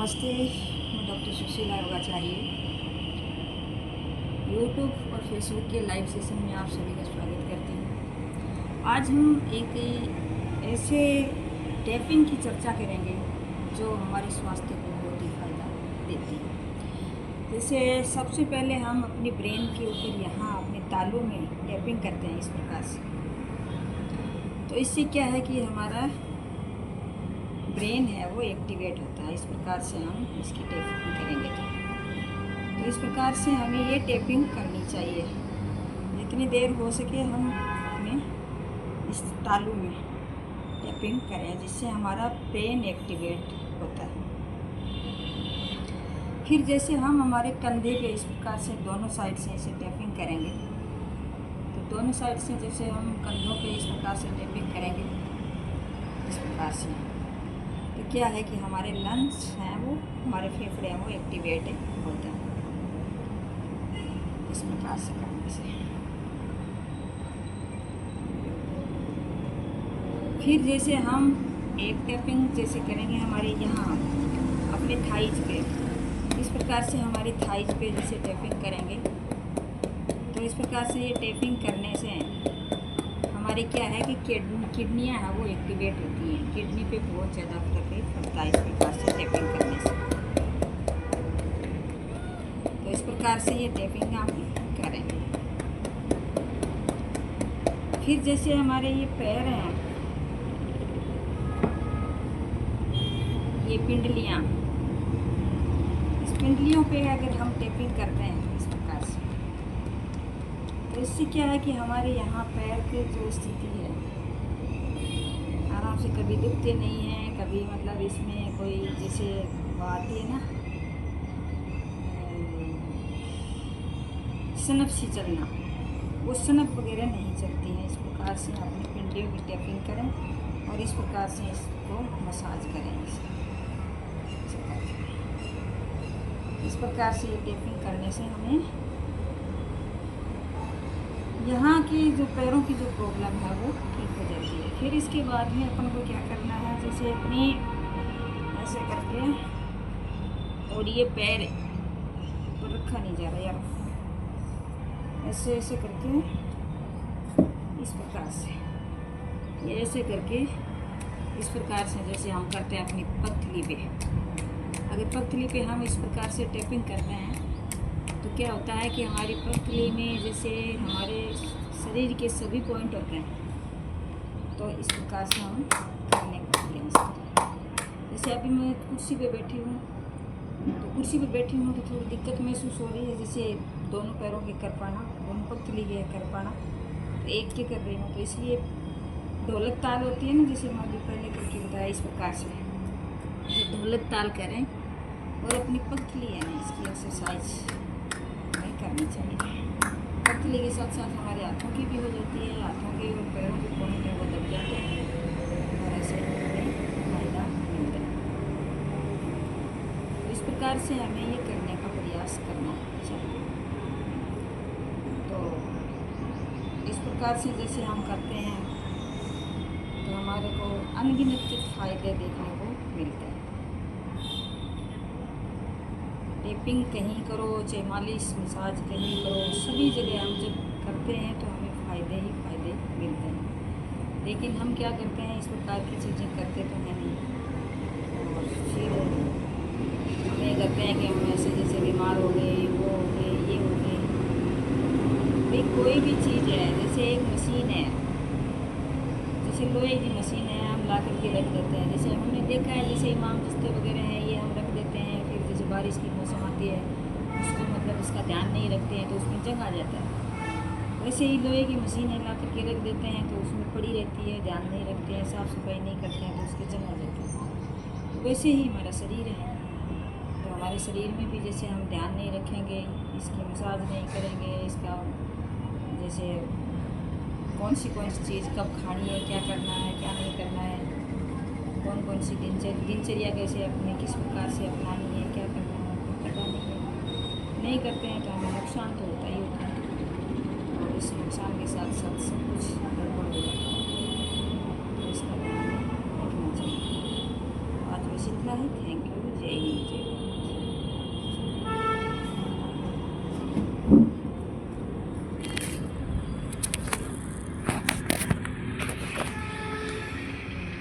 नमस्ते, मैं doctor Sushila योगाचार्य। YouTube और फेसबुक के लाइव सेशन में आप सभी का स्वागत करती हूँ। आज हम एक ऐसे टैपिंग की चर्चा करेंगे जो हमारे स्वास्थ्य को बहुत ही फायदा देती है। जैसे सबसे पहले हम अपनी ब्रेन के ऊपर यहाँ अपने तालू में टैपिंग करते हैं इस प्रकार से। तो इससे क्या है कि हमारा ब्रेन है वो एक्टिवेट होता है। इस प्रकार से हम इसकी टैपिंग करेंगे तो इस प्रकार से हमें ये टैपिंग करनी चाहिए। जितनी देर हो सके हम अपने इस तालू में टैपिंग करें जिससे हमारा ब्रेन एक्टिवेट होता है। फिर जैसे हम हमारे कंधे पे इस प्रकार से दोनों साइड से इसे टैपिंग करेंगे तो दोनों साइड से जैसे हम कंधों पे इस प्रकार से टैपिंग करेंगे इस प्रकार से तो क्या है कि हमारे लंग्स हैं वो हमारे फेफड़े हैं वो एक्टिवेट होते हैं इस प्रकार से करने से। फिर जैसे हम एक टैपिंग जैसे करेंगे हमारे यहाँ अपने थाइज पे इस प्रकार से हमारी थाइज पे जैसे टैपिंग करेंगे तो इस प्रकार से ये टैपिंग करने से हमारी क्या है कि किडनियाँ हैं वो एक्टिवेट होती हैं। किडनी पे बहुत ज़्यादा फर्क पड़ता है इस प्रकार से टैपिंग करने से। तो इस प्रकार से ये टैपिंग आप करें। फिर जैसे हमारे ये पैर हैं ये पिंडलियाँ, इस पिंडलियों पे अगर हम टैपिंग करते हैं इस प्रकार से तो इससे क्या है कि हमारे यहाँ पैर की जो स्थिति है आराम से कभी दुखते नहीं हैं, कभी मतलब इसमें कोई जैसे वो आती है ना सनक सी चलना, वो सनक वगैरह नहीं चलती है। इस प्रकार से अपनी पिंडलियों की टैपिंग करें और इस प्रकार से इसको मसाज करें। इस प्रकार से ये टैपिंग करने से हमें यहाँ की जो पैरों की जो प्रॉब्लम है वो ठीक हो जाती है। फिर इसके बाद में अपन को क्या करना है, जैसे अपनी ऐसे करके और ये पैर तो रखा नहीं जा रहा यार, ऐसे ऐसे करके इस प्रकार से ये ऐसे करके इस प्रकार से जैसे हम करते हैं अपनी पथली पे। अगर पथली पे हम इस प्रकार से टैपिंग करते हैं तो क्या होता है कि हमारी पथली में जैसे हमारे शरीर के सभी पॉइंट होते हैं तो इस प्रकार से हम करने पड़ते हैं। जैसे अभी मैं कुर्सी पे बैठी हूँ तो कुर्सी पे बैठी हूँ तो थोड़ी दिक्कत महसूस हो रही है, जैसे दोनों पैरों के कर पाना, दोनों पथली के कर पाना, तो एक के कर रही हूँ। तो इसलिए ढोलक ताल होती है ना, जैसे मैं अभी पहले करके बताया इस प्रकार से ढोलक ताल करें और अपनी पथली है ना इसकी एक्सरसाइज करनी चाहिए। पतली के साथ साथ हमारे हाथों की भी हो जाती है, हाथों के और पैरों के पॉइंट है वो दब जाते हैं और ऐसे फायदा मिलता है। इस प्रकार से हमें ये करने का प्रयास करना चाहिए। तो इस प्रकार से जैसे हम करते हैं तो हमारे को अनगिनत फायदे देखने को मिलते हैं। टैपिंग कहीं करो चाहे मालिश मसाज कहीं करो, सभी जगह हम जब करते हैं तो हमें फ़ायदे ही फ़ायदे मिलते हैं। लेकिन हम क्या करते हैं, इस प्रकार की चीज़ें करते तो हैं नहीं और फिर हम ये करते हैं कि हम ऐसे जैसे बीमार हो गए, वो हो गए, ये हो गए। भाई कोई भी चीज़ है, जैसे एक मशीन है, जैसे लोहे की मशीन है, हम ला करके रख देते हैं। जैसे हमने देखा है जैसे इमाम बस्ते वगैरह हैं ये हम रख देते हैं, फिर जैसे बारिश की मौसम आती है उसको मतलब इसका ध्यान नहीं रखते हैं तो उसमें जंग आ जाता है। वैसे ही लोहे की मशीनें ला करके रख देते हैं तो उसमें पड़ी रहती है, ध्यान नहीं रखते हैं, साफ़ सफाई नहीं करते हैं तो उसके जंग आ जाते हैं। तो वैसे ही हमारा शरीर है, तो हमारे शरीर में भी जैसे हम ध्यान नहीं रखेंगे, इसकी मसाज नहीं करेंगे, इसका जैसे कौन सी चीज़ कब खानी है, क्या करना है, क्या नहीं करना है, कौन सी दिनचर्या कैसे अपने किस प्रकार से अपनानी है, क्या करना है, पता नहीं करते हैं तो हमें नुकसान तो होता ही होता है और इस नुकसान के साथ साथ सब कुछ गड़बड़ हो जाता है। तो इसका ध्यान रखना चाहिए। आज वैसे इतना ही। Thank you. जय हिंद, जय भारत।